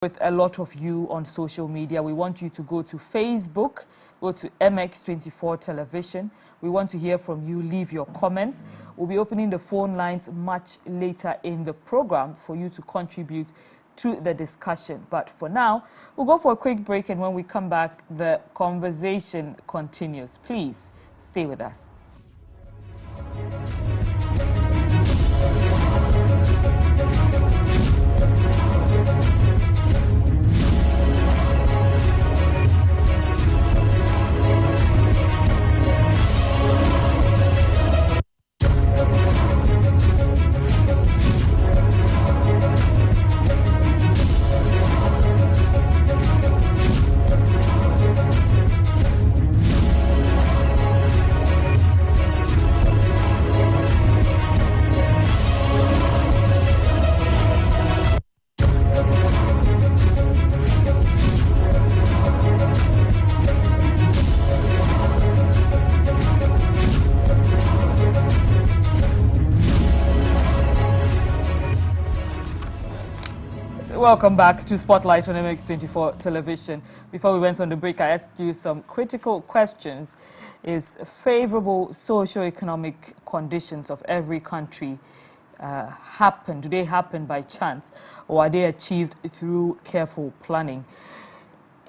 With a lot of you on social media. We want you to go to Facebook, go to MX24 Television. We want to hear from you. Leave your comments. We'll be opening the phone lines much later in the program for you to contribute to the discussion. But for now, we'll go for a quick break, and when we come back, the conversation continues. Please stay with us. Welcome back to Spotlight on MX24 Television. Before we went on the break, I asked you some critical questions. Is favorable socio-economic conditions of every country happen? Do they happen by chance, or are they achieved through careful planning?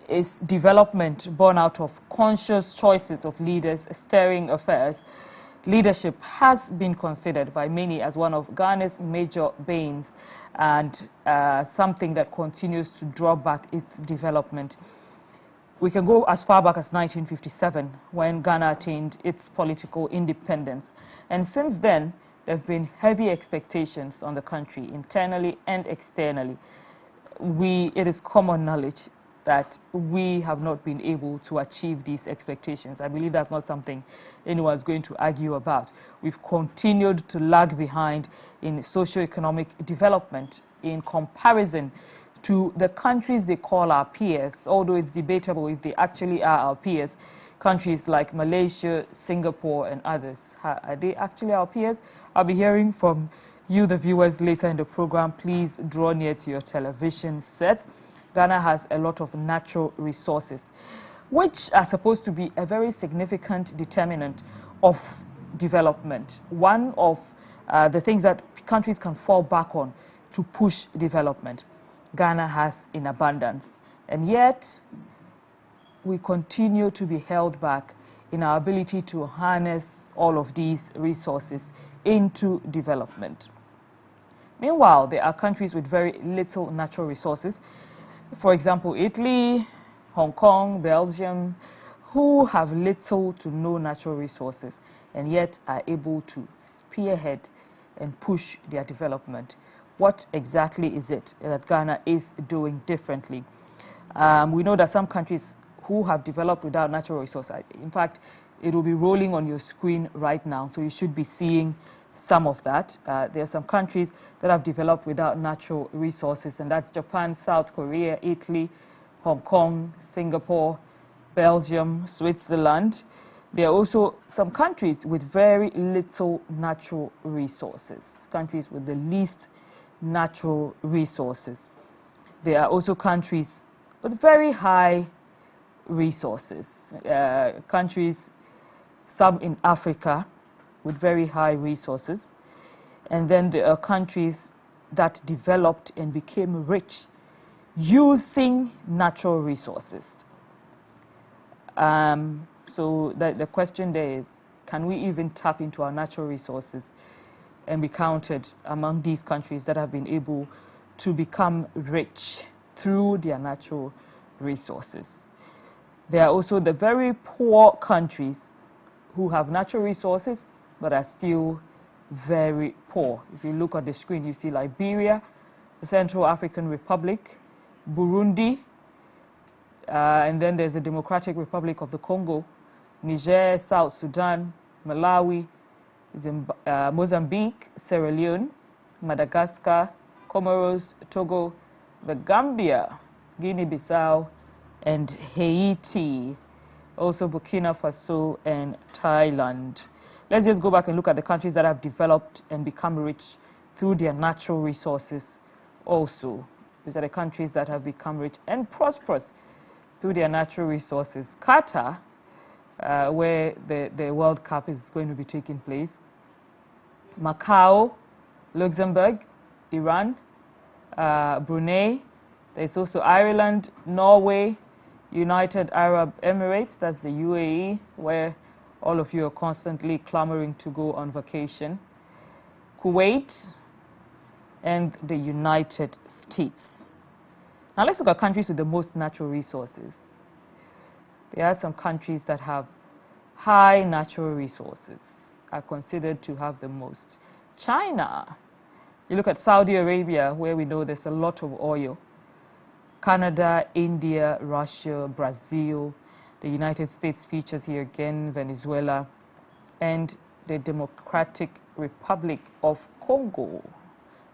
Is development born out of conscious choices of leaders steering affairs? Leadership has been considered by many as one of Ghana's major banes and something that continues to draw back its development. We can go as far back as 1957, when Ghana attained its political independence. And since then, there have been heavy expectations on the country, internally and externally. It is common knowledge that we have not been able to achieve these expectations. I believe that's not something anyone's going to argue about. We've continued to lag behind in socio-economic development in comparison to the countries they call our peers, although it's debatable if they actually are our peers. Countries like Malaysia, Singapore, and others. Are they actually our peers? I'll be hearing from you, the viewers, later in the program. Please draw near to your television sets. Ghana has a lot of natural resources, which are supposed to be a very significant determinant of development. One of the things that countries can fall back on to push development. Ghana has in abundance, and yet we continue to be held back in our ability to harness all of these resources into development. Meanwhile, there are countries with very little natural resources. For example, Italy, Hong Kong, Belgium, who have little to no natural resources and yet are able to spearhead and push their development. What exactly is it that Ghana is doing differently? We know that some countries who have developed without natural resources, in fact, it will be rolling on your screen right now, so you should be seeing some of that. There are some countries that have developed without natural resources, and that's Japan, South Korea, Italy, Hong Kong, Singapore, Belgium, Switzerland. There are also some countries with very little natural resources, countries with the least natural resources. There are also countries with very high resources, countries, some in Africa, with very high resources. And then there are countries that developed and became rich using natural resources. So the question there is, can we even tap into our natural resources and be counted among these countries that have been able to become rich through their natural resources? There are also the very poor countries who have natural resources but are still very poor. If you look at the screen, you see Liberia, the Central African Republic, Burundi, and then there's the Democratic Republic of the Congo, Niger, South Sudan, Malawi, Mozambique, Sierra Leone, Madagascar, Comoros, Togo, the Gambia, Guinea-Bissau, and Haiti, also Burkina Faso and Thailand. Let's just go back and look at the countries that have developed and become rich through their natural resources also. These are the countries that have become rich and prosperous through their natural resources. Qatar, where the World Cup is going to be taking place. Macau, Luxembourg, Iran, Brunei. There's also Ireland, Norway, United Arab Emirates, that's the UAE, where all of you are constantly clamoring to go on vacation. Kuwait, and the United States. Now let's look at countries with the most natural resources. There are some countries that have high natural resources, are considered to have the most. China, you look at Saudi Arabia, where we know there's a lot of oil. Canada, India, Russia, Brazil, the United States features here again, Venezuela, and the Democratic Republic of Congo.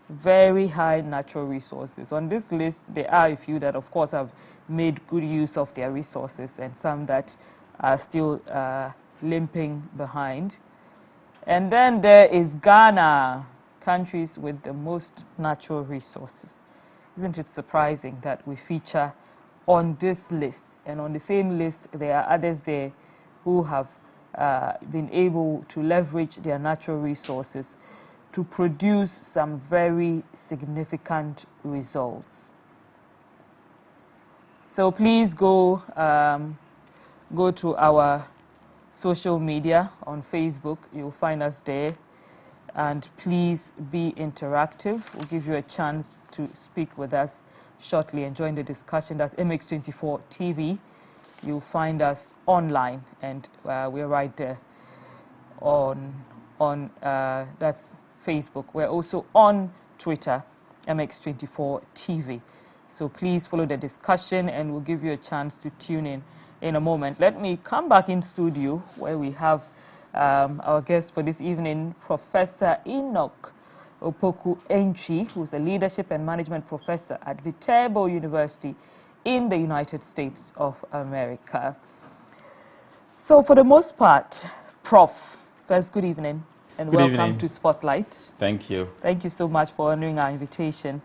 Very high natural resources. On this list, there are a few that, of course, have made good use of their resources and some that are still limping behind. And then there is Ghana, countries with the most natural resources. Isn't it surprising that we feature on this list? And on the same list, there are others there who have been able to leverage their natural resources to produce some very significant results. So please go to our social media on Facebook. You'll find us there. And please be interactive. We'll give you a chance to speak with us shortly and join the discussion. That's MX24 TV. You'll find us online, and we're right there on that's Facebook. We're also on Twitter, MX24 TV. So please follow the discussion, and we'll give you a chance to tune in a moment. Let me come back in studio where we have our guest for this evening, Professor Enoch Opoku-Enchi, who's a leadership and management professor at Viterbo University in the United States of America. So for the most part, Prof, first, good evening and welcome to Spotlight. Thank you. Thank you so much for honoring our invitation.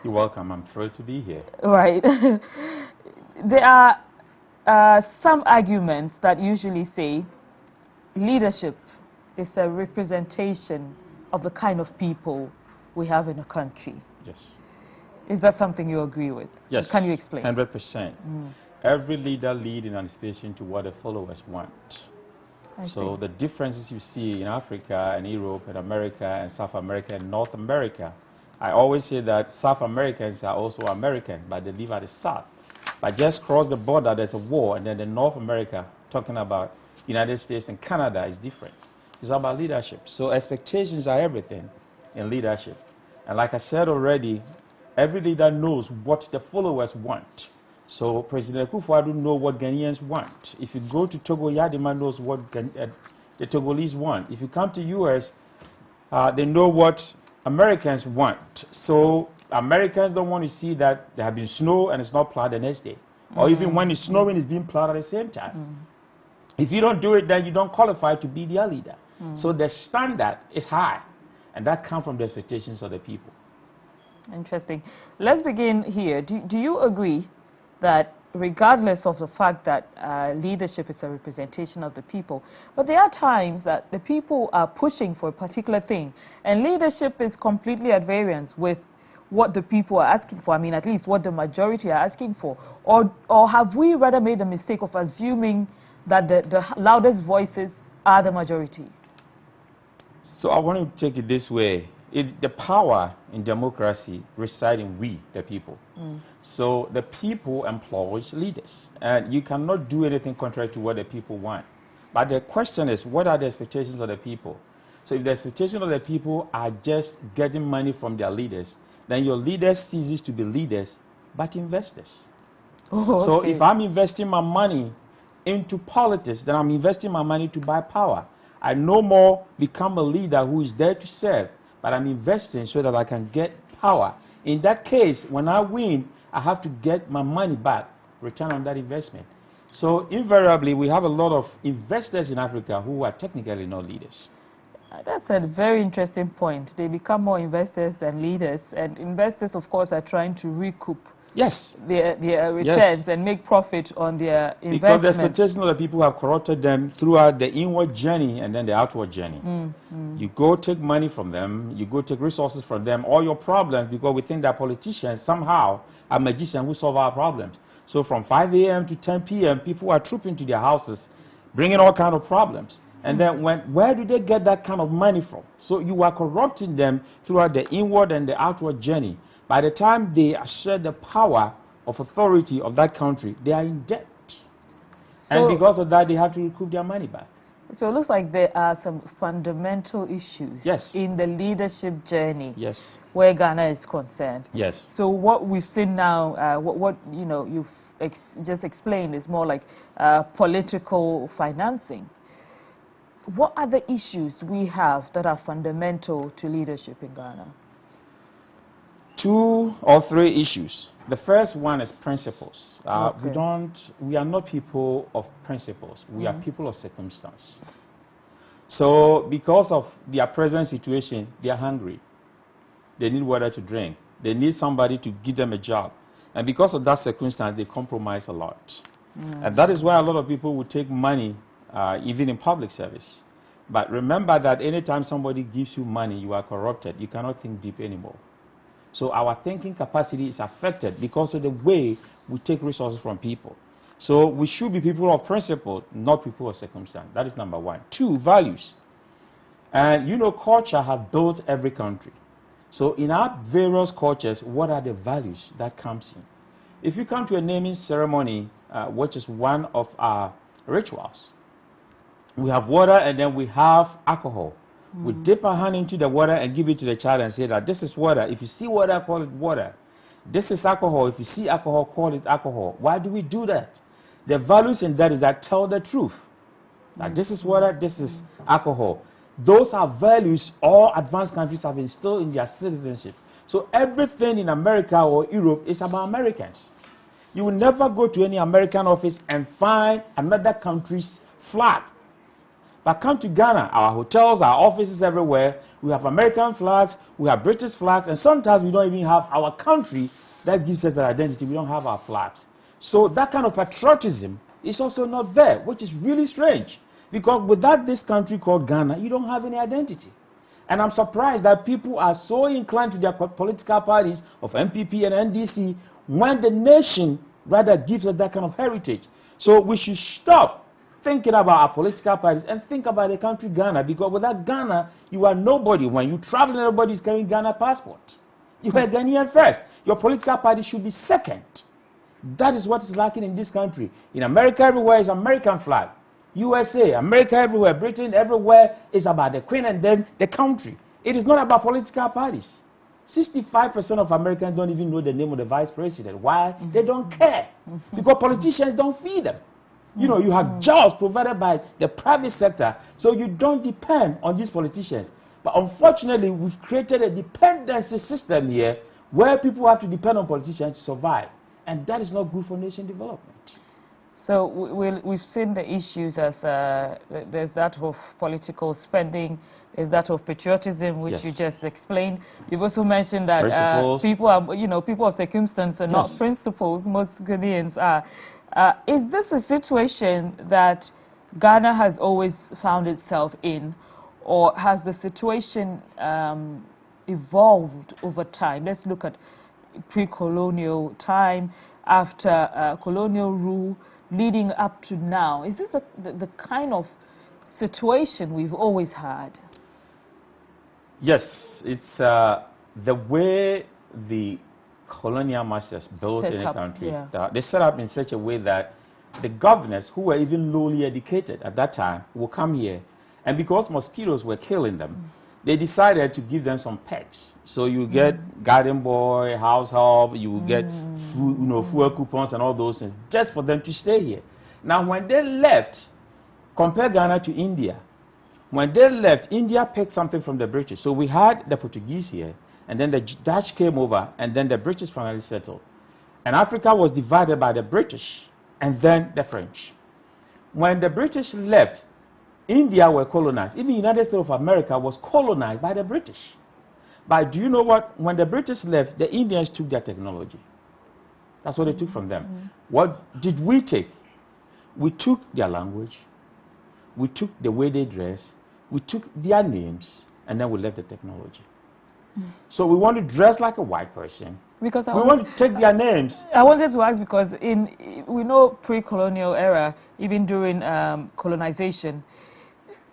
You're welcome. I'm thrilled to be here. Right. There are some arguments that usually say leadership is a representation of the kind of people we have in a country. Yes. Is that something you agree with? Yes. Can you explain? 100%. Every leader leads in anticipation to what the followers want. So the differences you see in Africa and Europe and America and South America and North America, I always say that South Americans are also Americans, but they live at the South. But just cross the border, there's a war, and then the North America, talking about United States and Canada, is different. It's about leadership. So expectations are everything in leadership. And like I said already, every leader knows what the followers want. So President Akufo-Addo knows what Ghanaians want. If you go to Togo, Yadima knows what the Togolese want. If you come to US, they know what Americans want. So Americans don't want to see that there have been snow and it's not plowed the next day. Or even when it's snowing, it's being plowed at the same time. If you don't do it, then you don't qualify to be their leader. So the standard is high, and that comes from the expectations of the people. Interesting. Let's begin here. Do you agree that regardless of the fact that leadership is a representation of the people, but there are times that the people are pushing for a particular thing, and leadership is completely at variance with what the people are asking for, I mean, at least what the majority are asking for? Or have we rather made the mistake of assuming that the loudest voices are the majority? So I want to take it this way. The power in democracy resides in we, the people. So the people employs leaders. And you cannot do anything contrary to what the people want. But the question is, what are the expectations of the people? So if the expectations of the people are just getting money from their leaders, then your leaders ceases to be leaders, but investors. Oh, okay. So if I'm investing my money into politics, then I'm investing my money to buy power. I no more become a leader who is there to serve, but I'm investing so that I can get power. In that case, when I win, I have to get my money back, return on that investment. So invariably, we have a lot of investors in Africa who are technically not leaders. That's a very interesting point. They become more investors than leaders, and investors, of course, are trying to recoup Yes. their returns Yes. and make profit on their investment. Because the expectation of the people have corrupted them throughout the inward journey and then the outward journey. You go take money from them, you go take resources from them, all your problems, because we think that politicians somehow are magicians who solve our problems. So from 5 a.m. to 10 p.m., people are trooping to their houses, bringing all kinds of problems. And then where do they get that kind of money from? So you are corrupting them throughout the inward and the outward journey. By the time they assert the power of authority of that country, they are in debt. So, and because of that, they have to recoup their money back. So it looks like there are some fundamental issues in the leadership journey where Ghana is concerned. Yes. So what we've seen now, what you know, you've just explained is more like political financing. What other issues do we have that are fundamental to leadership in Ghana? 2 or 3 issues. The first one is principles. We are not people of principles. We are people of circumstance. So because of their present situation, they are hungry. They need water to drink. They need somebody to give them a job. And because of that circumstance, they compromise a lot. And that is why a lot of people will take money, even in public service. But remember that anytime somebody gives you money, you are corrupted. You cannot think deep anymore. So our thinking capacity is affected because of the way we take resources from people. So we should be people of principle, not people of circumstance. That is number 1. 2, values. And you know, culture has built every country. So in our various cultures, what are the values that comes in? If you come to a naming ceremony, which is one of our rituals, we have water and then we have alcohol. We dip our hand into the water and give it to the child and say that this is water. If you see water, call it water. This is alcohol. If you see alcohol, call it alcohol. Why do we do that? The values in that is that tell the truth. That this is water, this is alcohol. Those are values all advanced countries have instilled in their citizenship. So everything in America or Europe is about Americans. You will never go to any American office and find another country's flag. But come to Ghana, our hotels, our offices everywhere, we have American flags, we have British flags, and sometimes we don't even have our country that gives us that identity. We don't have our flags. So that kind of patriotism is also not there, which is really strange. Because without this country called Ghana, you don't have any identity. And I'm surprised that people are so inclined to their political parties of MPP and NDC when the nation rather gives us that kind of heritage. So we should stop thinking about our political parties and think about the country Ghana, because without Ghana, you are nobody. When you travel, everybody is carrying Ghana passport. You are Ghanaian first. Your political party should be second. That is what is lacking in this country. In America, everywhere is American flag. USA, America everywhere, Britain everywhere is about the Queen and then the country. It is not about political parties. 65% of Americans don't even know the name of the vice president. Why? They don't care. Because politicians don't feed them. You know, you have jobs provided by the private sector, so you don't depend on these politicians. But unfortunately, we've created a dependency system here where people have to depend on politicians to survive. And that is not good for nation development. So we've seen the issues as there's that of political spending, there's that of patriotism, which you just explained. You've also mentioned that people are, you know, people of circumstance and not principles. Most Ghanaians are. Is this a situation that Ghana has always found itself in, or has the situation evolved over time? Let's look at pre-colonial time, after colonial rule, leading up to now. Is this the kind of situation we've always had? Yes, it's the way the colonial masters built in a country. They set up in such a way that the governors, who were even lowly educated at that time, will come here. And because mosquitoes were killing them, they decided to give them some perks. So you get garden boy, house help, you will get food, you know, fuel coupons and all those things, just for them to stay here. Now, when they left, compare Ghana to India. When they left, India picked something from the British. So we had the Portuguese here, and then the Dutch came over, and then the British finally settled. And Africa was divided by the British and then the French. When the British left, India were colonized. Even the United States of America was colonized by the British. But do you know what? When the British left, the Indians took their technology. That's what they took from them. What did we take? We took their language, we took the way they dress, we took their names, and then we left the technology. So we want to dress like a white person. Because we want to take their names. I wanted to ask because we know pre-colonial era, even during colonization,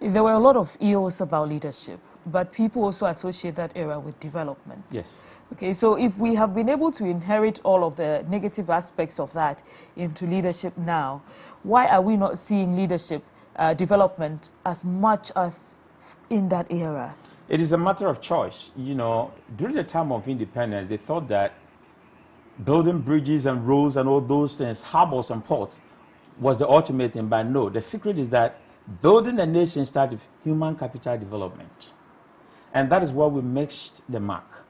there were a lot of ills about leadership, but people also associate that era with development. Yes. Okay, so if we have been able to inherit all of the negative aspects of that into leadership now, why are we not seeing leadership development as much as in that era? It is a matter of choice. You know, during the time of independence, they thought that building bridges and roads and all those things, harbors and ports, was the ultimate thing. But no, the secret is that building a nation starts with human capital development. And that is where we missed the mark.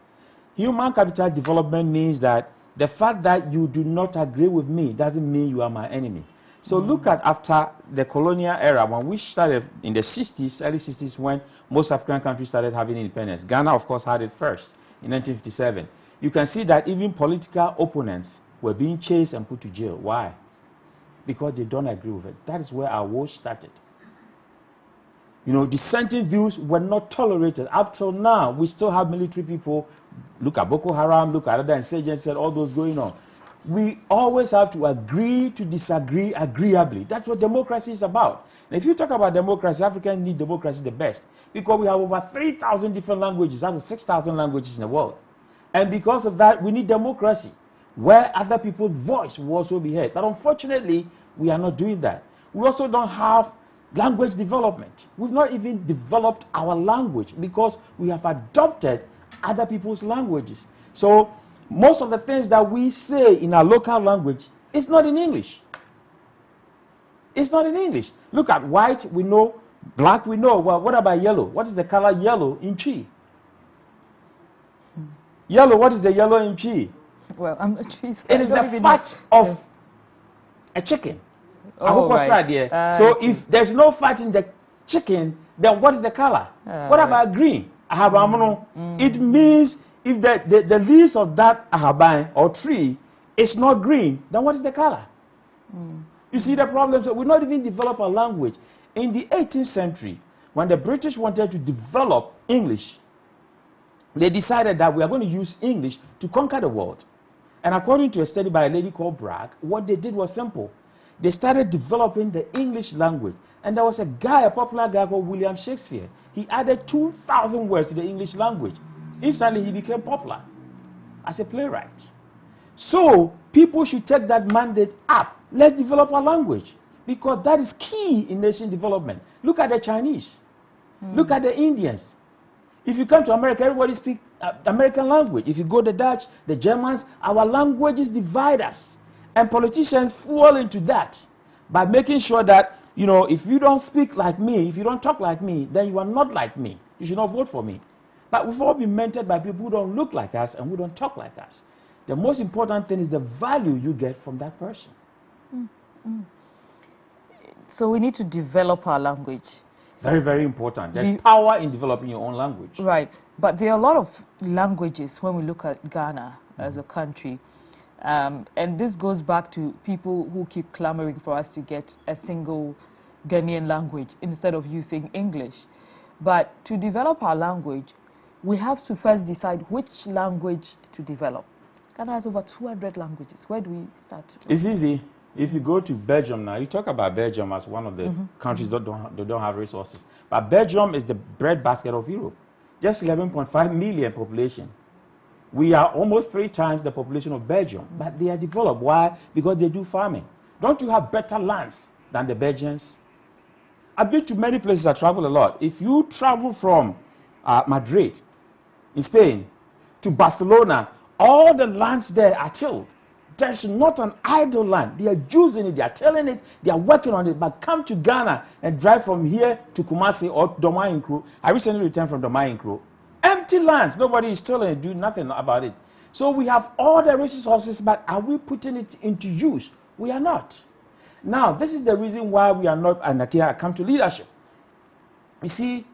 Human capital development means that the fact that you do not agree with me doesn't mean you are my enemy. So look at after the colonial era, when we started in the 60s, early 60s, when most African countries started having independence. Ghana, of course, had it first in 1957. You can see that even political opponents were being chased and put to jail. Why? Because they don't agree with it. That is where our war started. You know, dissenting views were not tolerated. Up till now, we still have military people. Look at Boko Haram, look at other insurgents, and all those going on. We always have to agree to disagree agreeably. That's what democracy is about. And if you talk about democracy, Africans need democracy the best because we have over 3,000 different languages out of 6,000 languages in the world. And because of that, we need democracy where other people's voice will also be heard. But unfortunately, we are not doing that. We also don't have language development. We've not even developed our language because we have adopted other people's languages. So most of the things that we say in our local language is not in English. It's not in English. Look at white, we know. Black, we know. Well, what about yellow? What is the color yellow in Chi? Yellow, what is the yellow in Chi? Well, I'm not sure. It is the fat of a chicken. Oh, right. So if there's no fat in the chicken, then what is the color? What about green? It means if the leaves of that ahaban or tree is not green, then what is the color? You see the problem? So we not even develop a language. In the 18th century, when the British wanted to develop English, they decided that we are going to use English to conquer the world. And according to a study by a lady called Bragg, what they did was simple. They started developing the English language. And there was a guy, a popular guy called William Shakespeare. He added 2,000 words to the English language. Instantly, he became popular as a playwright. So people should take that mandate up. Let's develop our language because that is key in nation development. Look at the Chinese. Look at the Indians. If you come to America, everybody speaks American language. If you go to the Dutch, the Germans, our languages divide us. And politicians fall into that by making sure that, you know, if you don't speak like me, if you don't talk like me, then you are not like me. You should not vote for me. But we've all been mentored by people who don't look like us and who don't talk like us. The most important thing is the value you get from that person. So we need to develop our language. Very, very important. There's power in developing your own language. Right. But there are a lot of languages when we look at Ghana as a country. And this goes back to people who keep clamoring for us to get a single Ghanaian language instead of using English. But to develop our language, we have to first decide which language to develop. Ghana has over 200 languages. Where do we start? It's easy. If you go to Belgium now, you talk about Belgium as one of the countries that don't have resources. But Belgium is the breadbasket of Europe. Just 11.5 million population. We are almost 3 times the population of Belgium. But they are developed. Why? Because they do farming. Don't you have better lands than the Belgians? I've been to many places. I travel a lot. If you travel from Madrid in Spain to Barcelona, all the lands there are tilled. There's not an idle land. They are using it, they are tilling it, they are working on it. But come to Ghana and drive from here to Kumasi or Domain-Kro. I recently returned from Domain-Kro. Empty lands. Nobody is tilling it, doing nothing about it. So we have all the resources, but are we putting it into use? We are not. Now, this is the reason why we are not, and here I come to leadership. You see,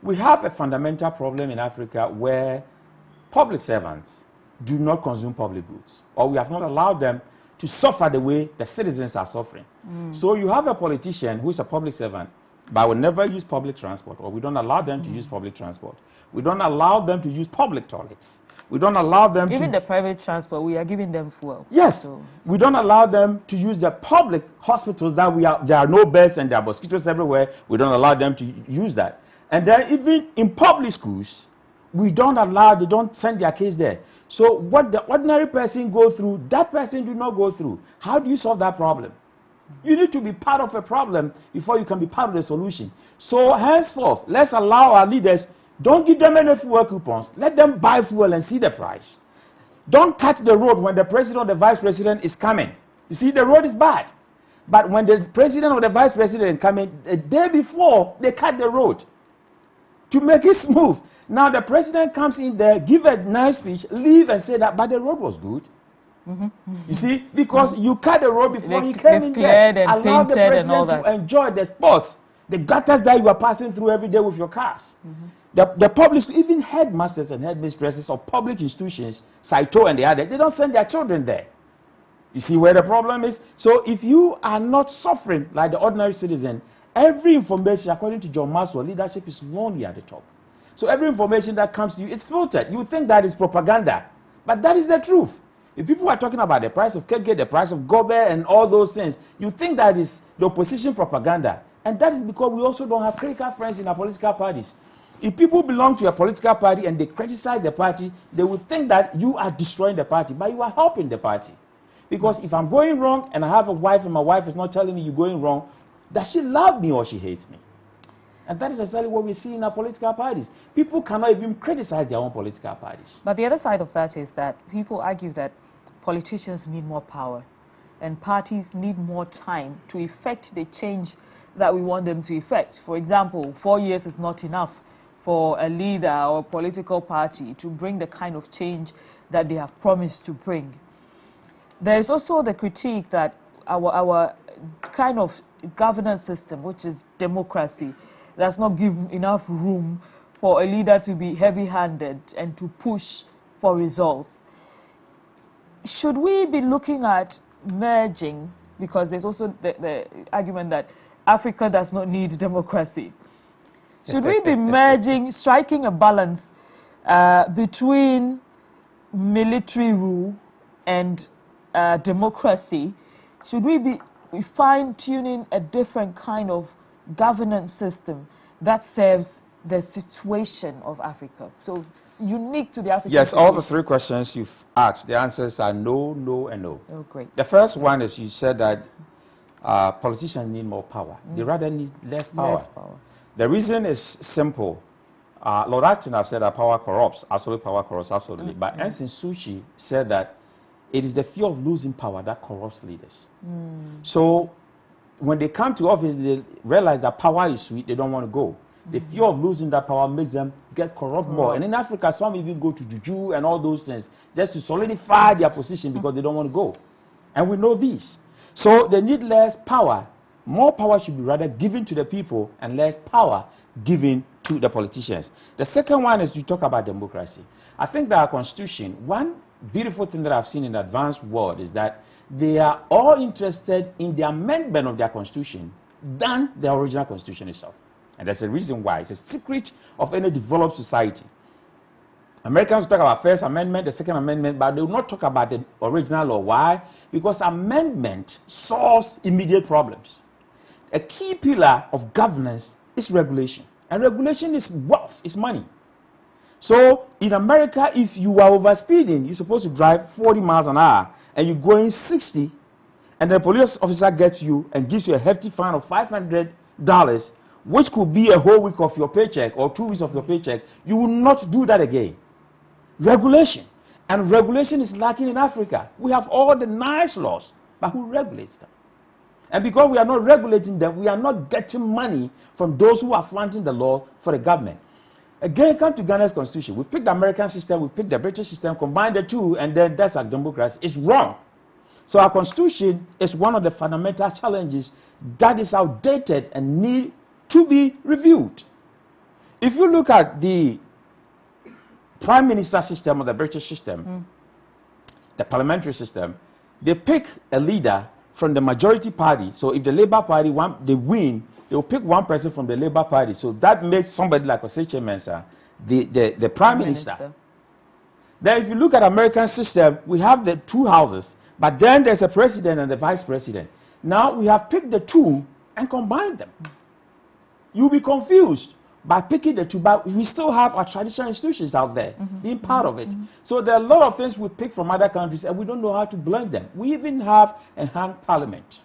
we have a fundamental problem in Africa where public servants do not consume public goods, or we have not allowed them to suffer the way the citizens are suffering. So you have a politician who is a public servant, but will never use public transport, or we don't allow them to use public transport. We don't allow them to use public toilets. We don't allow them Even the private transport, we are giving them fuel. Yes. So. We don't allow them to use the public hospitals that there are no beds and there are mosquitoes everywhere. We don't allow them to use that. And then even in public schools, they don't send their kids there. So what the ordinary person goes through, that person do not go through. How do you solve that problem? You need to be part of a problem before you can be part of the solution. So henceforth, let's allow our leaders, don't give them any fuel coupons. Let them buy fuel and see the price. Don't cut the road when the president or the vice president is coming. You see, the road is bad. But when the president or the vice president is coming, the day before, they cut the road to make it smooth. Now the president comes in there, give a nice speech, leave and say that, but the road was good. You see, because you cut the road before he came in there. Allow the president to enjoy the spots, the gutters that you are passing through every day with your cars. The public, even headmasters and headmistresses of public institutions, Saito and the others, they don't send their children there. You see where the problem is? So if you are not suffering like the ordinary citizen, every information, according to John Maxwell, leadership is lonely at the top. So every information that comes to you is filtered. You think that is propaganda, but that is the truth. If people are talking about the price of keke, the price of gobe, and all those things, you think that is the opposition propaganda. And that is because we also don't have critical friends in our political parties. If people belong to a political party and they criticize the party, they will think that you are destroying the party, but you are helping the party. Because if I'm going wrong and I have a wife and my wife is not telling me you're going wrong, does she love me or she hates me? And that is exactly what we see in our political parties. People cannot even criticize their own political parties. But the other side of that is that people argue that politicians need more power and parties need more time to effect the change that we want them to effect. For example, 4 years is not enough for a leader or a political party to bring the kind of change that they have promised to bring. There is also the critique that our kind of governance system, which is democracy, does not give enough room for a leader to be heavy-handed and to push for results. Should we be looking at merging, because there's also the argument that Africa does not need democracy. Should we be merging, striking a balance between military rule and democracy? Should we be fine-tuning a different kind of governance system that serves the situation of Africa? So it's unique to the African situation. All the three questions you've asked, the answers are no, no, and no. Oh, great. The first one is you said that politicians need more power. They rather need less power. Less power. The reason is simple. Lord Acton have said that power corrupts. Absolute power corrupts, absolutely. But Ensign Suchi said that it is the fear of losing power that corrupts leaders. So when they come to office, they realize that power is sweet, they don't want to go. The fear of losing that power makes them get corrupt more. And in Africa, some even go to juju and all those things just to solidify their position because they don't want to go. And we know this. So they need less power. More power should be rather given to the people and less power given to the politicians. The second one is to talk about democracy. I think that our constitution, one beautiful thing that I've seen in the advanced world is that they are all interested in the amendment of their constitution than the original constitution itself. And there's a reason why. It's a secret of any developed society. Americans talk about First Amendment, the Second Amendment, but they will not talk about the original law. Why? Because amendment solves immediate problems. A key pillar of governance is regulation. And regulation is wealth, is money. So in America, if you are overspeeding, you're supposed to drive 40 miles an hour, and you're going 60, and the police officer gets you and gives you a hefty fine of $500, which could be a whole week of your paycheck or 2 weeks of your paycheck, you will not do that again. Regulation. And regulation is lacking in Africa. We have all the nice laws, but who regulates them? And because we are not regulating them, we are not getting money from those who are flaunting the law for the government. Again, come to Ghana's constitution. We picked the American system, we picked the British system, combine the two, and then that's our democracy. It's wrong. So our constitution is one of the fundamental challenges that is outdated and need to be reviewed. if you look at the prime minister system or the British system, the parliamentary system, they pick a leader from the majority party. So if the Labour Party they win, they will pick one person from the Labour Party. So that makes somebody like Osei Mensah the prime minister. Then if you look at American system, we have the two houses, but then there's a president and the vice president. Now we have picked the two and combined them. You'll be confused by picking the two, but we still have our traditional institutions out there being part of it. So there are a lot of things we pick from other countries and we don't know how to blend them. We even have a hung parliament,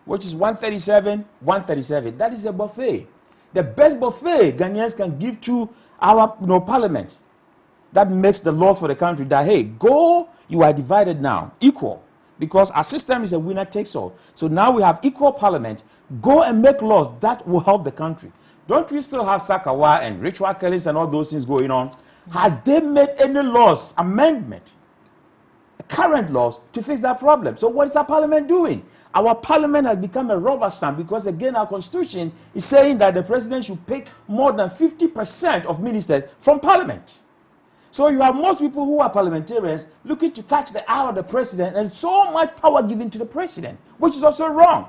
which is 137, 137. That is a buffet. The best buffet Ghanaians can give to our parliament. That makes the laws for the country that, hey, go, you are divided now, equal. Because our system is a winner takes all. So now we have equal parliament. Go and make laws that will help the country. Don't we still have Sakawa and ritual killings and all those things going on? Have they made any laws, amendment, current laws to fix that problem? So what is our parliament doing? Our parliament has become a rubber stamp because, again, our constitution is saying that the president should pick more than 50% of ministers from parliament. So you have most people who are parliamentarians looking to catch the eye of the president and so much power given to the president, which is also wrong.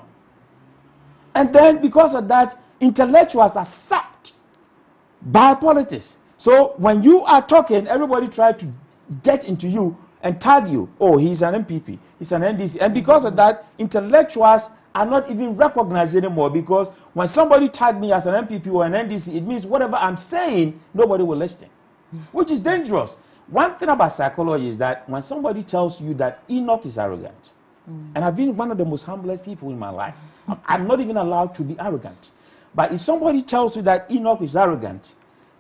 And then because of that, intellectuals are sapped by politics. So when you are talking, everybody tries to get into you and tag you. Oh, he's an MPP, he's an NDC. And because of that, intellectuals are not even recognized anymore, because when somebody tags me as an MPP or an NDC, it means whatever I'm saying, nobody will listen, which is dangerous. One thing about psychology is that when somebody tells you that Enoch is arrogant, and I've been one of the most humblest people in my life, I'm not even allowed to be arrogant. But if somebody tells you that Enoch is arrogant,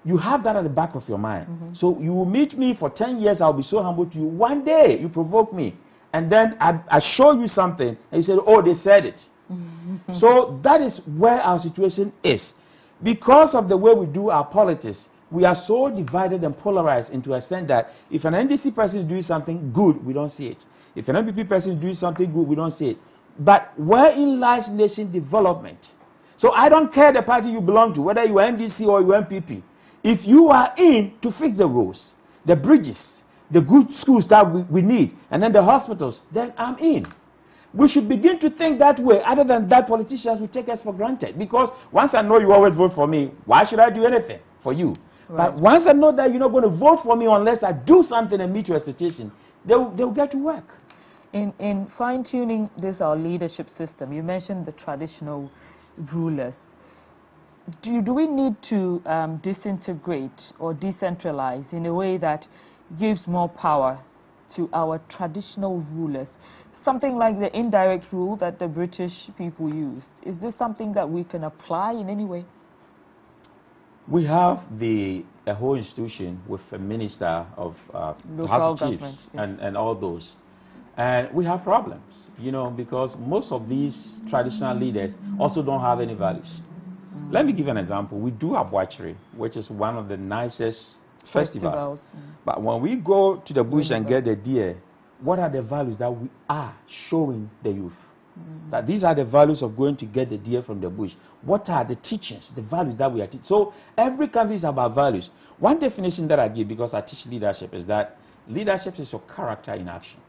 you have that at the back of your mind. So you will meet me for 10 years, I'll be so humble to you. One day, you provoke me, and then I show you something, and you say, oh, they said it. So that is where our situation is. Because of the way we do our politics, we are so divided and polarized into a extent that if an NDC person is doing something good, we don't see it. If an MPP person is doing something good, we don't see it. But wherein lies nation development? So I don't care the party you belong to, whether you are NDC or you are MPP. If you are in to fix the roads, the bridges, the good schools that we need, and then the hospitals, then I'm in. We should begin to think that way. Other than that, politicians will take us for granted. Because once I know you always vote for me, why should I do anything for you? Right. But once I know that you're not going to vote for me unless I do something and meet your expectation, they'll get to work. In fine-tuning this, our leadership system, you mentioned the traditional rulers. Do we need to disintegrate or decentralize in a way that gives more power to our traditional rulers? Something like the indirect rule that the British people used. Is this something that we can apply in any way? We have a whole institution with a minister of House of Chiefs, yeah, and all those. And we have problems, because most of these traditional leaders also don't have any values. Let me give an example. We do Abuachiri, which is one of the nicest festivals. But when we go to the bush and get the deer, what are the values that we are showing the youth? That these are the values of going to get the deer from the bush. What are the teachings, the values that we are teaching? So every country is about values. One definition that I give, because I teach leadership, is that leadership is your character in action.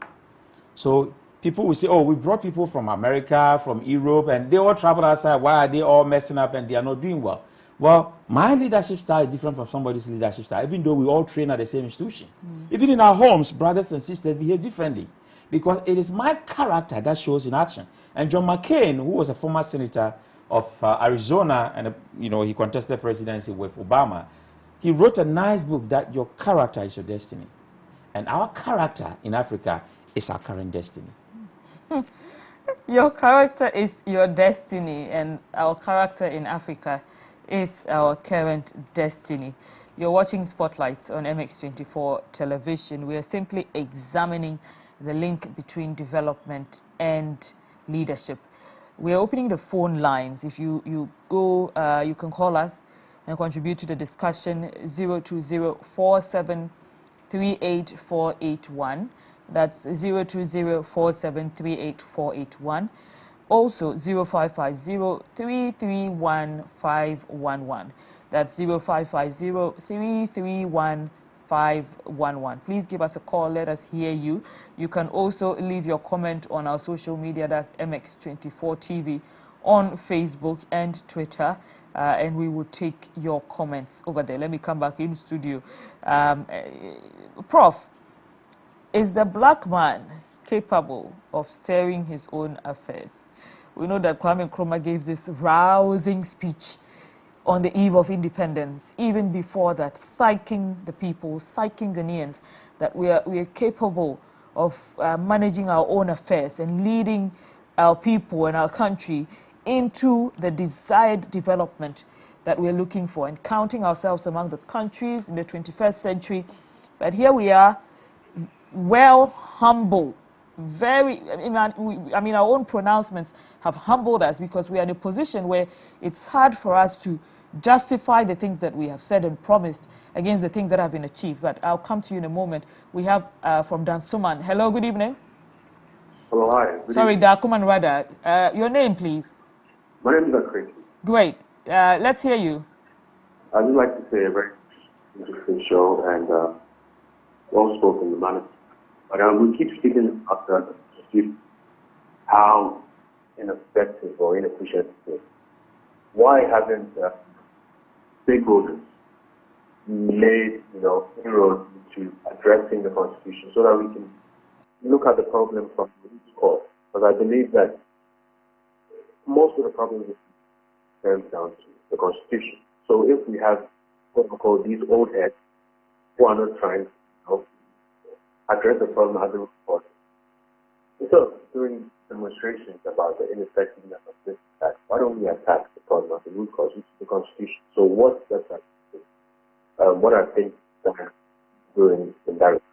So people will say, oh, we brought people from America, from Europe, and they all travel outside. Why are they all messing up and they are not doing well? Well, my leadership style is different from somebody's leadership style, even though we all train at the same institution. Even in our homes, brothers and sisters behave differently, because it is my character that shows in action. And John McCain, who was a former senator of Arizona, and he contested presidency with Obama, he wrote a nice book that your character is your destiny. And our character in Africa is our current destiny. Your character is your destiny, and our character in Africa is our current destiny. You're watching Spotlight on MX24 television. We are simply examining the link between development and leadership. We are opening the phone lines. If you can call us and contribute to the discussion. 020-4738-481. That's 020-4738-481. Also 0550-331-511. That's 0550-331-511. Please give us a call. Let us hear you. You can also leave your comment on our social media. That's MX24 TV on Facebook and Twitter. And we will take your comments over there. Let me come back in studio. Prof, is the black man capable of steering his own affairs? We know that Kwame Nkrumah gave this rousing speech on the eve of independence, even before that, psyching the people, psyching Ghanaians, that we are capable of managing our own affairs and leading our people and our country into the desired development that we're looking for, and counting ourselves among the countries in the 21st century. But here we are, well humble, very, I mean, our own pronouncements have humbled us, because we are in a position where it's hard for us to justify the things that we have said and promised against the things that have been achieved. But I'll come to you in a moment. We have from Dansuman. Hello, good evening. Hello, hi. Sorry, Dakuman rather. Your name, please. My name is Akriku. Great. Let's hear you. I'd just like to say a very interesting show and well spoken, the man. But we keep speaking after how ineffective or inefficient it is. Why haven't stakeholders made inroads into addressing the Constitution so that we can look at the problem from the root cause? Because I believe that most of the problems stems down to the Constitution. So if we have what we call these old heads who are not trying to address the problem at the root cause, instead of doing demonstrations about the ineffectiveness of this attack, why don't we attack the problem at the root cause, which is the Constitution? So what does that do? What I think that I'm doing in that regard.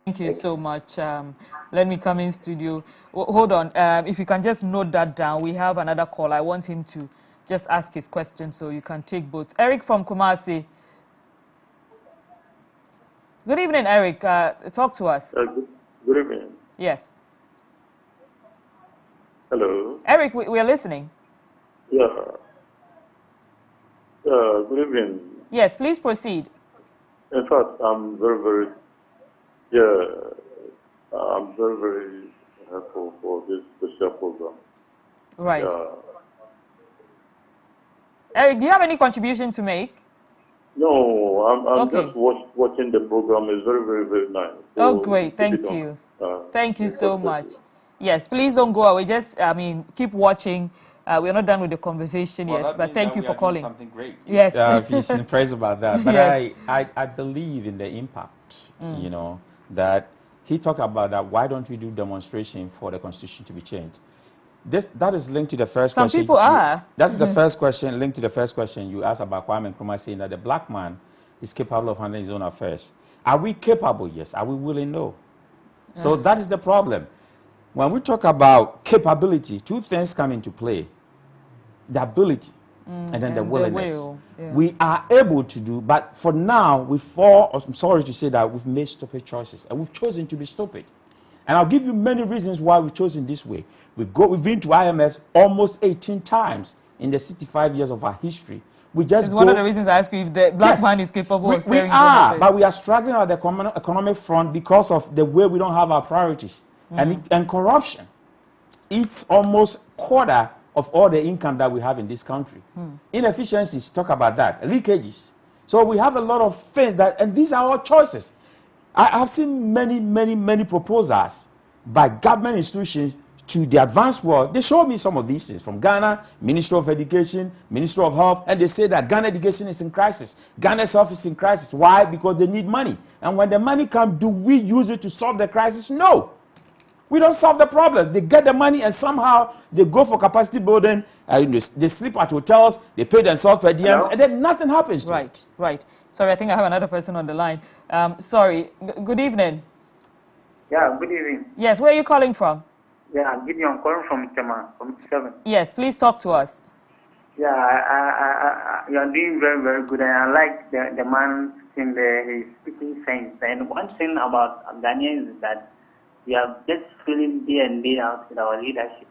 Thank you so much. Let me come in studio. Hold on. If you can just note that down. We have another call. I want him to just ask his question so you can take both. Eric from Kumasi. Good evening, Eric. Talk to us. Good evening. Yes. Hello. Eric, we are listening. Yeah. Good evening. Yes, please proceed. In fact, I'm very, very helpful for this special program. Right. Eric, do you have any contribution to make? No, I'm okay. just watching the program. It's very, very, very nice. So oh, great. Thank you. Thank you so much. Yes, please don't go away. Just, keep watching. We're not done with the conversation yet, but thank you for calling. Something great. Yes. He's impressed about that. But yes. I believe in the impact, that he talked about that. Why don't we do demonstration for the Constitution to be changed? That is linked to the first question. Some people are. That's the first question, linked to the first question you asked about Kwame Nkrumah saying that the black man is capable of handling his own affairs. Are we capable? Yes. Are we willing? No. So that is the problem. When we talk about capability, two things come into play. The ability and then the willingness. Yeah. We are able to do, but for now, I'm sorry to say that we've made stupid choices, and we've chosen to be stupid. And I'll give you many reasons why we've chosen this way. We've been to IMF almost 18 times in the 65 years of our history. We just it's one of the reasons I ask you if the black man is capable of steering. We are, but we are struggling at the economic front because of the way we don't have our priorities. And corruption. It's almost quarter of all the income that we have in this country. Inefficiencies, talk about that. Leakages. So we have a lot of things and these are our choices. I have seen many proposals by government institutions to the advanced world. They show me some of these things from Ghana, Ministry of Education, Ministry of Health, and they say that Ghana education is in crisis. Ghana's health is in crisis. Why? Because they need money. And when the money comes, do we use it to solve the crisis? No. We don't solve the problem. They get the money and somehow they go for capacity building. They sleep at hotels. They pay themselves per diems, and then nothing happens to it. Right. Sorry, I think I have another person on the line. Sorry. Good evening. Yeah, good evening. Yes, where are you calling from? Yeah, Gideon, I'm calling from Chema, from 7. Yes, please talk to us. Yeah, you are doing very, very good. And I like the man in his speaking sense. And one thing about Ghanaians is that we are just feeling day and day out with our leadership.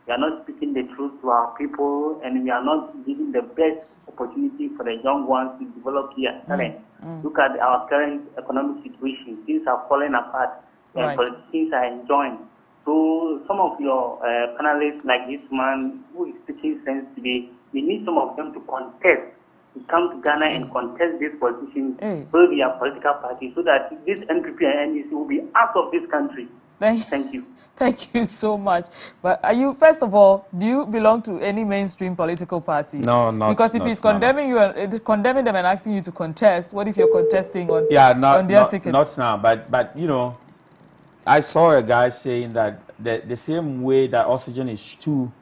We are not speaking the truth to our people, and we are not giving the best opportunity for the young ones to develop their talent. Look at our current economic situation. Things are falling apart, and politicians are enjoying. So some of your panelists, like this man who is speaking sense today, we need some of them to contest, to come to Ghana and contest these politicians, so we are political parties, so that this NPP and NDC will be out of this country. Thank you. Thank you so much. But are you, first of all, do you belong to any mainstream political party? No, not. Because if he's condemning you, condemning them and asking you to contest, what if you're contesting on, on their ticket? Not now, but you know, I saw a guy saying that the same way that oxygen is to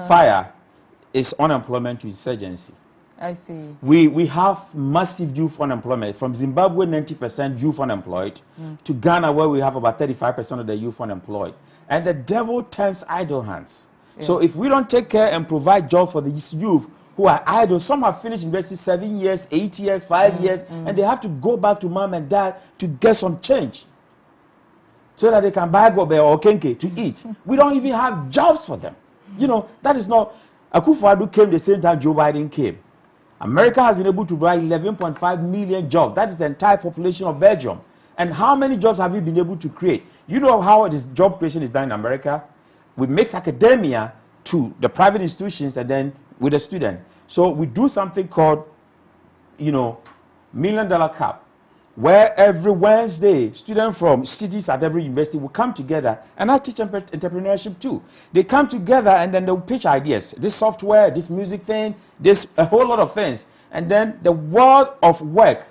fire is unemployment to insurgency. I see. We have massive youth unemployment. From Zimbabwe, 90% youth unemployed, to Ghana, where we have about 35% of the youth unemployed. And the devil tempts idle hands. Yeah. So if we don't take care and provide jobs for these youth who are idle, some have finished university 7 years, 8 years, 5 years, and they have to go back to mom and dad to get some change so that they can buy gobe or kenke to eat. We don't even have jobs for them. You know, that is not... Akufo-Addo came the same time Joe Biden came. America has been able to provide 11.5 million jobs. That is the entire population of Belgium. And how many jobs have we been able to create? You know how this job creation is done in America? We mix academia to the private institutions and then with the student. So we do something called, you know, $1 Million Cup, where every Wednesday, students from cities at every university will come together, and I teach entrepreneurship too. They come together and then they'll pitch ideas. This software, this music thing, this a whole lot of things. And then the world of work,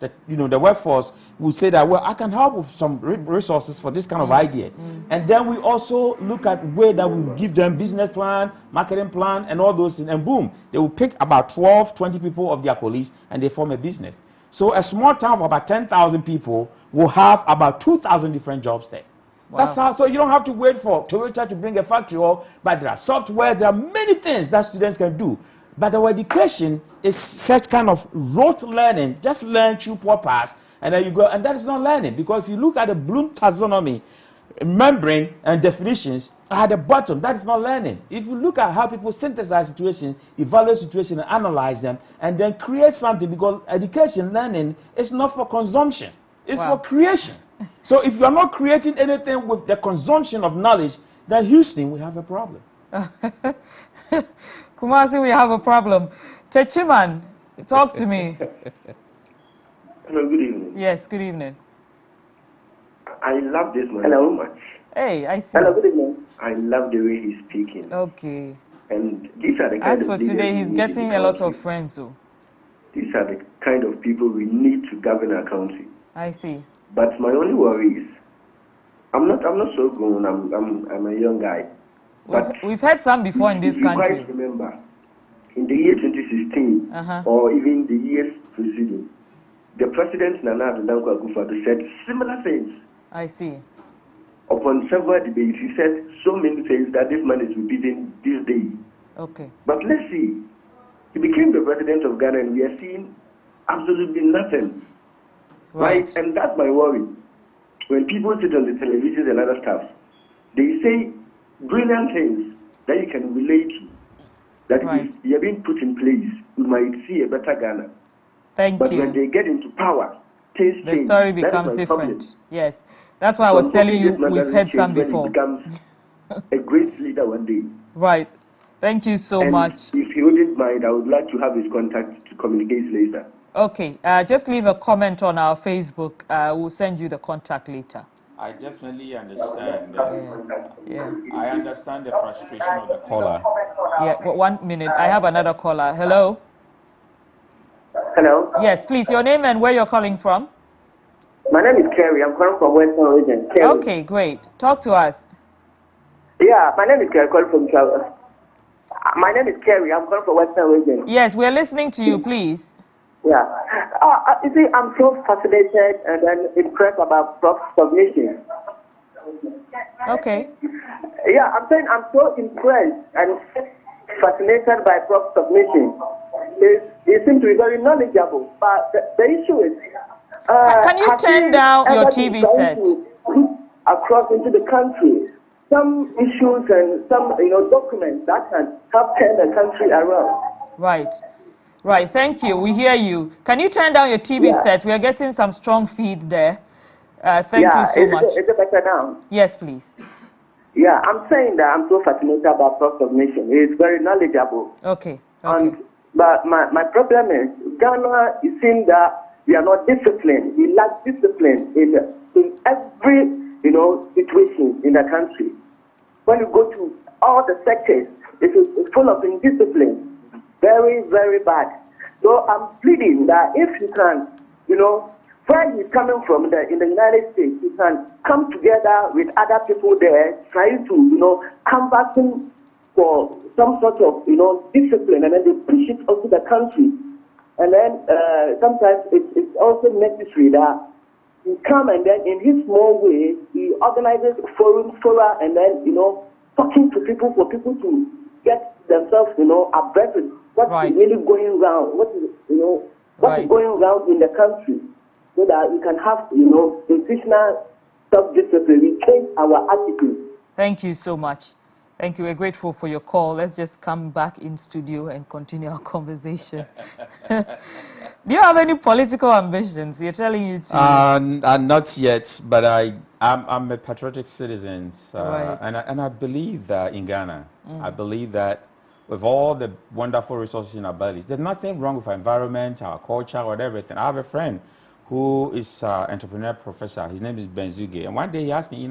the workforce will say that, well, I can help with some resources for this kind of idea. And then we also look at where that we give them business plan, marketing plan, and all those things. And boom, they will pick about 12, 20 people of their colleagues, and they form a business. So a small town of about 10,000 people will have about 2,000 different jobs there. Wow. That's how. So you don't have to wait for Toyota to bring a factory, but there are software, there are many things that students can do. But our education is such kind of rote learning. Just learn through poor pass, and then you go. And that is not learning, because if you look at the Bloom taxonomy, membrane and definitions at the bottom, that is not learning. If you look at how people synthesize situations, evaluate situations, and analyze them, and then create something, because education, learning, is not for consumption. It's for creation. So if you are not creating anything with the consumption of knowledge, then Houston, we have a problem. Kumasi, we have a problem. Techiman, talk to me. Hello, good evening. Yes, good evening. I love this man so much. Hey, I see. Hello, good evening. I love the way he's speaking. Okay. And these are the kind As for today, he's getting a lot of friends, though. These are the kind of people we need to govern our country. I see. But my only worry is, I'm not so grown. I'm a young guy. We've had some before in this country. You quite remember, in the year 2016, or even the years preceding, the president Nana Addo Akufo-Addo said similar things. I see. Upon several debates, he said so many things that this man is repeating this day. Okay. But let's see. He became the president of Ghana, and we are seeing absolutely nothing. Right? And that's my worry. When people sit on the television and other stuff, they say brilliant things that you can relate to. That if they are being put in place, we might see a better Ghana. Thank you. But when they get into power, things the story becomes different. Yes. That's why I was telling you we've had some before. He becomes a great leader one day. Right. Thank you so much. If you wouldn't mind, I would like to have his contact to communicate later. Okay. Just leave a comment on our Facebook. We'll send you the contact later. I definitely understand. I understand the frustration of the caller. Yeah, 1 minute. I have another caller. Hello? Hello? Yes, please. Your name and where you're calling from? My name is Kerry. I'm calling from Western Region. Kerry. Okay, great. Talk to us. Yeah, my name is Kerry. Calling from My name is Kerry. I'm calling from Western Region. Yes, we're listening to you, please. Yeah. You see, I'm so fascinated and then impressed about Prof. submission. Okay. Yeah, I'm saying I'm so impressed and fascinated by Prof. submission. He seems to be very knowledgeable, but the issue is... can you turn down your TV set? Across into the country. some issues and some, documents that can help turn the country around. Right. Right. Thank you. We hear you. Can you turn down your TV set? We are getting some strong feed there. Thank you so much. Is it better now? Yes, please. Yeah, I'm saying that I'm so fascinated about promotion. It's very knowledgeable. Okay. But my problem is Ghana. It seems that we are not disciplined. We lack discipline in every situation in the country. When you go to all the sectors, it's full of indiscipline. Very, very bad. So I'm pleading that if you can, where he's coming from in the United States, you can come together with other people there, trying to, canvassing for some sort of, discipline, and then they push it onto the country. And then sometimes it's also necessary that he come and then in his small way, he organizes fora, and then, talking to people for people to get themselves, abreast with what is really going around, what is going around in the country, so that we can have, institutional self-discipline. We change our attitude. Thank you so much. Thank you. We're grateful for your call. Let's just come back in studio and continue our conversation. Do you have any political ambitions? You're telling you to... not yet, but I'm a patriotic citizen, and I believe that in Ghana. I believe that with all the wonderful resources in our bellies, there's nothing wrong with our environment, our culture, or everything. I have a friend who is an entrepreneur professor. His name is Benzuge. And one day he asked me,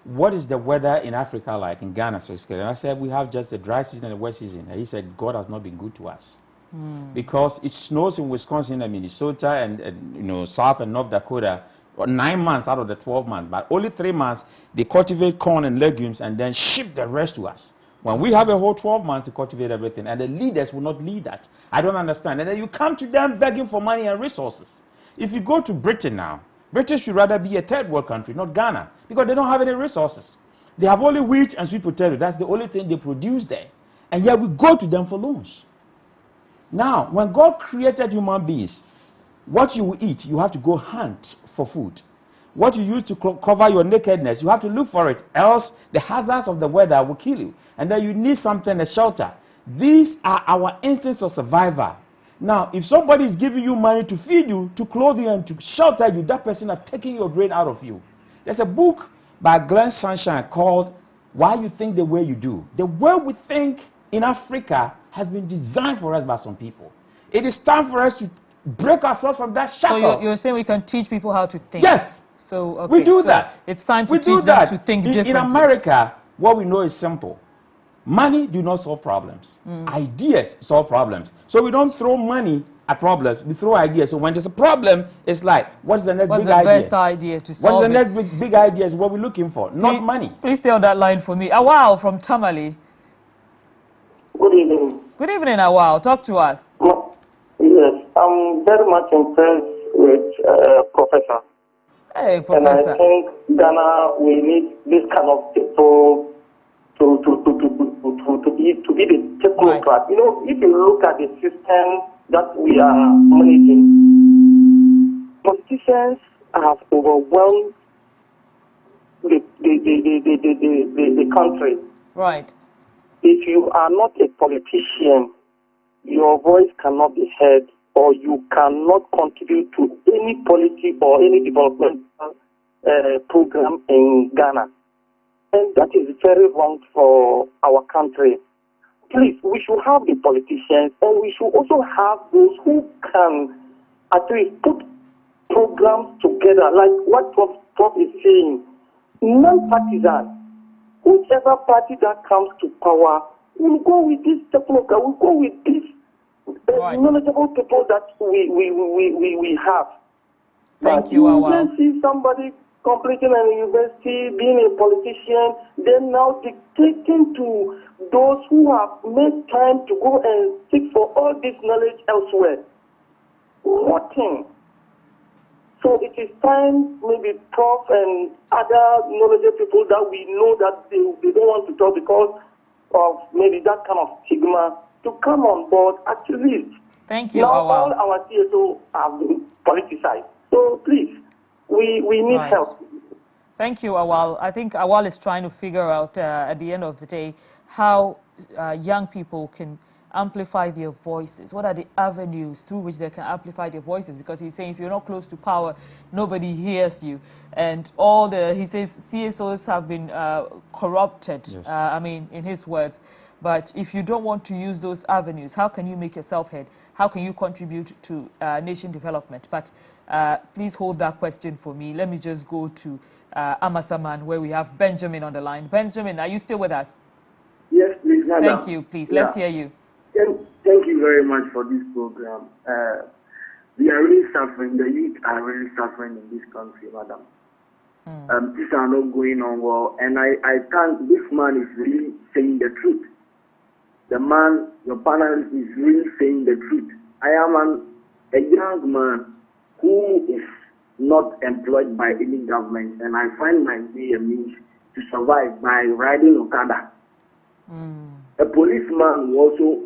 what is the weather in Africa like, in Ghana specifically? And I said, we have just the dry season and the wet season. And he said, God has not been good to us. Because it snows in Wisconsin and Minnesota and South and North Dakota 9 months out of the 12 months. But only 3 months, they cultivate corn and legumes and then ship the rest to us. When we have a whole 12 months to cultivate everything, and the leaders will not lead that. I don't understand. And then you come to them begging for money and resources. If you go to Britain now, Britain should rather be a third world country, not Ghana, because they don't have any resources. They have only wheat and sweet potato. That's the only thing they produce there. And yet we go to them for loans. Now, when God created human beings, what you will eat, you have to go hunt for food. What you use to cover your nakedness, you have to look for it, else the hazards of the weather will kill you. And then you need something, a shelter. These are our instincts of survival. Now, if somebody is giving you money to feed you, to clothe you, and to shelter you, that person has taken your brain out of you. There's a book by Glenn Sunshine called Why You Think the Way You Do. The way we think in Africa has been designed for us by some people. It is time for us to break ourselves from that shackle. So you're saying we can teach people how to think? Yes. So, okay, we do that. It's time to teach them to think differently. In America, what we know is simple. Money do not solve problems. Ideas solve problems. So we don't throw money at problems. We throw ideas. So when there's a problem, it's like, what's the next big idea? What's the best idea to solve What's the next big idea is what we're looking for, not money. Please stay on that line for me. Awal from Tamale. Good evening. Good evening, Awal. Talk to us. Yes, I'm very much impressed with Professor. Hey, Professor. And I think Ghana, we need this kind of people to be the technocrat. If you look at the system that we are managing, politicians have overwhelmed the country. Right. If you are not a politician, your voice cannot be heard, or you cannot contribute to any policy or any developmental program in Ghana. And that is very wrong for our country. Please, we should have the politicians, and we should also have those who can at least put programs together, like what Prof is saying, non-partisan. Whichever party that comes to power will go with this technocrat, will go with this knowledgeable people that we have. Thank you, Awal. You can see somebody completing an university, being a politician, then now dictating to those who have made time to go and seek for all this knowledge elsewhere. Nothing. So it is time, maybe Prof and other knowledgeable people that we know that they don't want to talk because of maybe that kind of stigma, to come on board at least. Thank you, now Awal. all our CSO have been politicized. So please, we need help. Thank you, Awal. I think Awal is trying to figure out, at the end of the day, how young people can amplify their voices. What are the avenues through which they can amplify their voices? Because he's saying if you're not close to power, nobody hears you. And he says CSOs have been corrupted, yes. I mean, in his words. But if you don't want to use those avenues, how can you make yourself heard? How can you contribute to nation development? But please hold that question for me. Let me just go to Amasaman, where we have Benjamin on the line. Benjamin, are you still with us? Yes, please, madam. Thank you, please. Yeah. Let's hear you. Thank you very much for this program. We are really suffering. The youth are really suffering in this country, madam. Things are not going on well. And I think this man is really saying the truth. The man, your panelist, is really saying the truth. I am a young man who is not employed by any government, and I find my way a means to survive by riding Okada. A policeman will also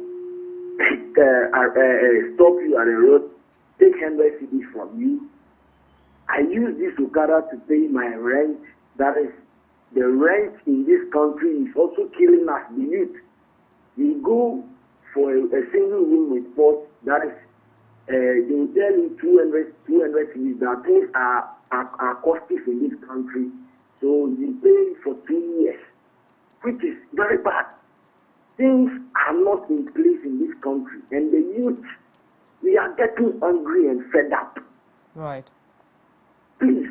stop you at the road, take 100 cedis from you. I use this Okada to pay my rent. That is, the rent in this country is also killing us, the youth. You go for a single room with pot, that is, they will tell you 200 cedis. That things are costly in this country. So you pay for 2 years, which is very bad. Things are not in place in this country, and the youth, we are getting angry and fed up. Right. Please,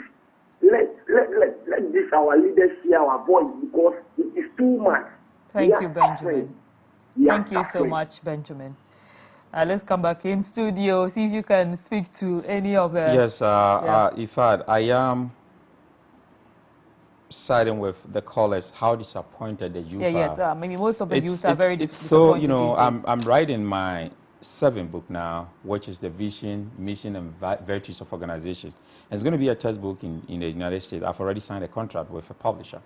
let this our leaders hear our voice, because it is too much. Thank you, Benjamin. Thank you so much, Benjamin. Let's come back in studio, see if you can speak to any of the... Yes, in fact, I am siding with the callers, how disappointed the youth are. Yes, maybe most of the youth are very disappointed. So, you know, I'm writing my 7th book now, which is the vision, mission, and virtues of organizations. And it's going to be a textbook in the United States. I've already signed a contract with a publisher.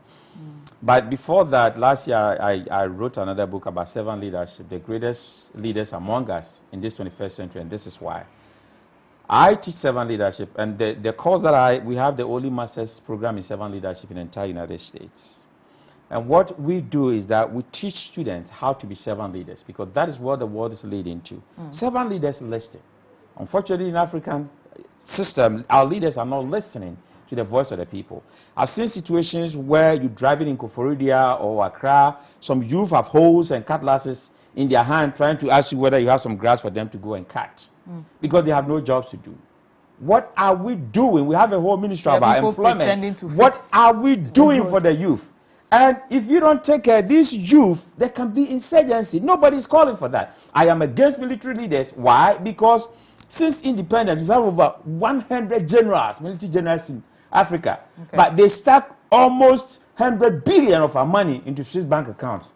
But before that, last year, I wrote another book about 7 leadership, the greatest leaders among us in this 21st century, and this is why. I teach 7 leadership, and the course that we have the only master's program in 7 leadership in the entire United States. And what we do is that we teach students how to be 7 leaders, because that is what the world is leading to. 7 leaders listen. Unfortunately, in African system, our leaders are not listening to the voice of the people. I've seen situations where you're driving in Koforidua or Accra, some youth have hoes and cutlasses in their hand trying to ask you whether you have some grass for them to go and cut, because they have no jobs to do. What are we doing? We have a whole ministry about employment. What are we doing for the youth? And if you don't take care of these youth, there can be insurgency. Nobody's calling for that. I am against military leaders. Why? Because since independence, we have over 100 generals, military generals in Africa. Okay. But they stuck almost 100 billion of our money into Swiss bank accounts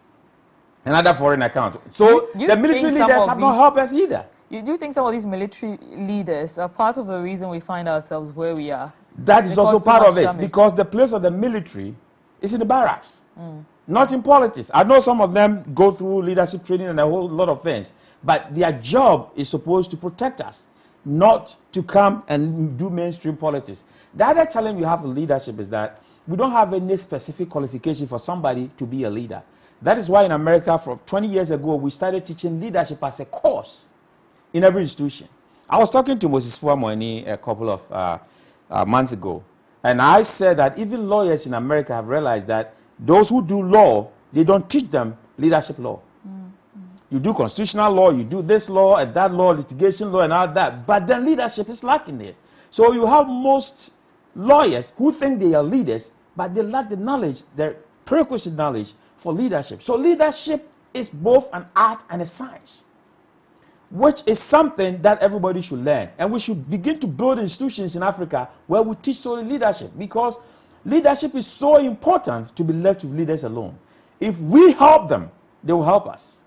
and other foreign accounts. So the military leaders have not helped us either. Do you think some of these military leaders are part of the reason we find ourselves where we are? That is also part of it, because the place of the military is in the barracks, not in politics. I know some of them go through leadership training and a whole lot of things, but their job is supposed to protect us, not to come and do mainstream politics. The other challenge we have in leadership is that we don't have any specific qualification for somebody to be a leader. That is why in America, from 20 years ago, we started teaching leadership as a course in every institution. I was talking to Moses Fuamoni a couple of months ago, and I said that even lawyers in America have realized that those who do law, they don't teach them leadership law. You do constitutional law, you do this law and that law, litigation law and all that, but then leadership is lacking there. So you have most lawyers who think they are leaders, but they lack the knowledge, the prerequisite knowledge for leadership. So leadership is both an art and a science, which is something that everybody should learn. And we should begin to build institutions in Africa where we teach solely leadership, because leadership is so important to be left with leaders alone. If we help them, they will help us.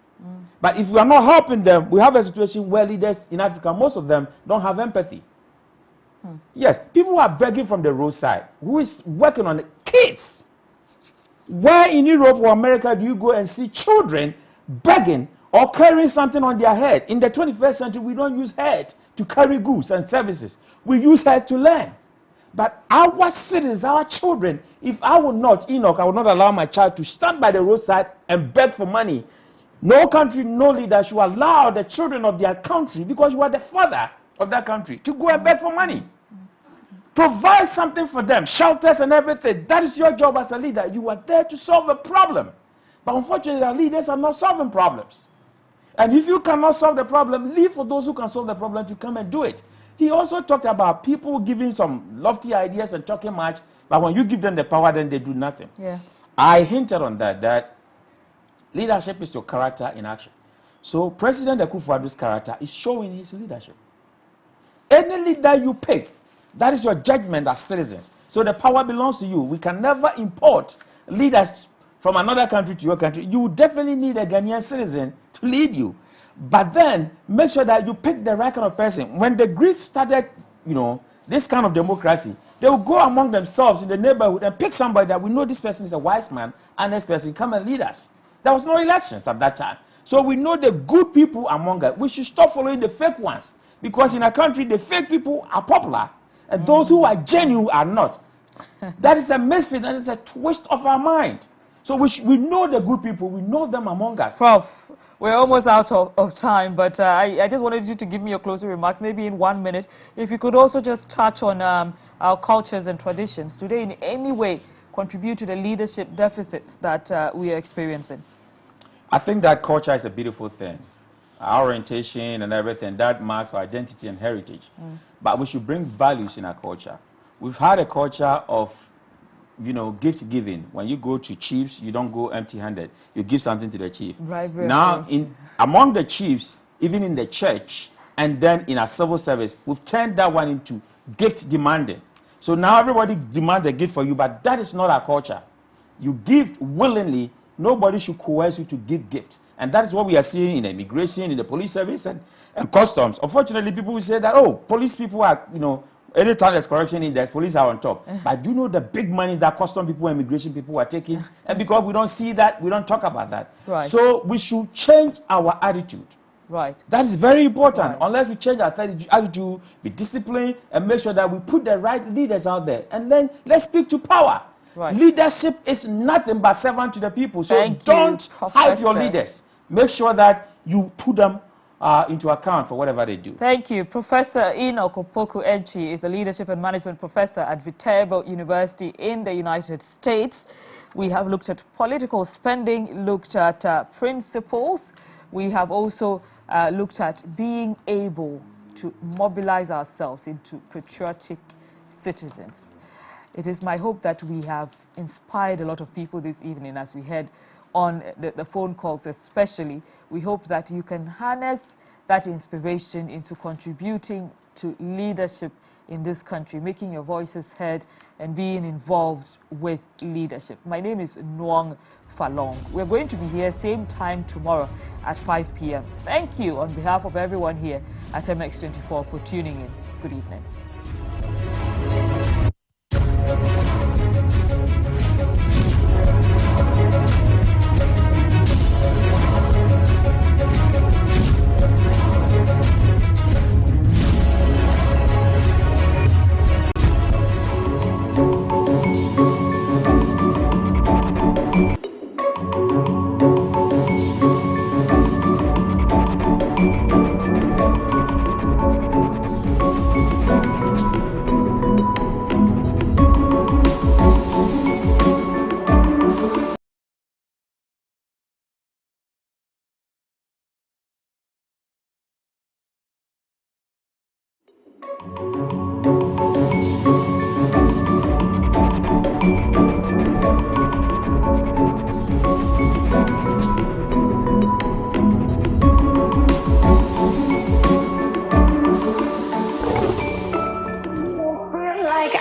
But if we are not helping them, we have a situation where leaders in Africa, most of them, don't have empathy. Yes, people are begging from the roadside. Who is working on it? Kids. Where in Europe or America do you go and see children begging or carrying something on their head? In the 21st century, we don't use head to carry goods and services. We use head to learn. But our citizens, our children, if I would not, Enoch, I would not allow my child to stand by the roadside and beg for money. No country, no leader should allow the children of their country, because you are the father of that country, to go and beg for money. Provide something for them, shelters and everything. That is your job as a leader. You are there to solve a problem. But unfortunately, our leaders are not solving problems. And if you cannot solve the problem, leave for those who can solve the problem to come and do it. He also talked about people giving some lofty ideas and talking much, but when you give them the power, then they do nothing. Yeah. I hinted on that leadership is your character in action. So President Akufo-Addo's character is showing his leadership. Any leader you pick, that is your judgment as citizens. So the power belongs to you. We can never import leaders from another country to your country. You definitely need a Ghanaian citizen to lead you. But then make sure that you pick the right kind of person. When the Greeks started, this kind of democracy, they will go among themselves in the neighborhood and pick somebody that we know this person is a wise man, and this person come and lead us. There was no elections at that time. So we know the good people among us. We should stop following the fake ones. Because in a country, the fake people are popular, and those who are genuine are not. That is a misfit, that is a twist of our mind. So we know the good people, we know them among us. Prof, we're almost out of time, but I just wanted you to give me your closing remarks, maybe in 1 minute. If you could also just touch on our cultures and traditions. Do they in any way contribute to the leadership deficits that we are experiencing? I think that culture is a beautiful thing. Our orientation and everything, that marks our identity and heritage. But we should bring values in our culture. We've had a culture of gift giving. When you go to chiefs, you don't go empty-handed. You give something to the chief. Right, now, among the chiefs, even in the church, and then in our civil service, we've turned that one into gift demanding. So now everybody demands a gift for you, but that is not our culture. You give willingly. Nobody should coerce you to give gifts. And that is what we are seeing in immigration, in the police service, and customs. Unfortunately, people will say that, police people are, anytime there's corruption in there, police are on top. But do you know the big money that custom people and immigration people are taking? And because we don't see that, we don't talk about that. Right. So we should change our attitude. Right. That is very important. Right. Unless we change our attitude, be disciplined, and make sure that we put the right leaders out there. And then let's speak to power. Right. Leadership is nothing but servant to the people. So don't hype Professor. your leaders. Make sure that you put them into account for whatever they do. Thank you. Professor Enoch Opoku-Enchi is a leadership and management professor at Viterbo University in the United States. We have looked at political spending, looked at principles. We have also looked at being able to mobilize ourselves into patriotic citizens. It is my hope that we have inspired a lot of people this evening as we head on the phone calls especially. We hope that you can harness that inspiration into contributing to leadership in this country, making your voices heard and being involved with leadership. My name is Nwang Falong. We're going to be here same time tomorrow at 5 p.m. Thank you on behalf of everyone here at MX24 for tuning in. Good evening. Like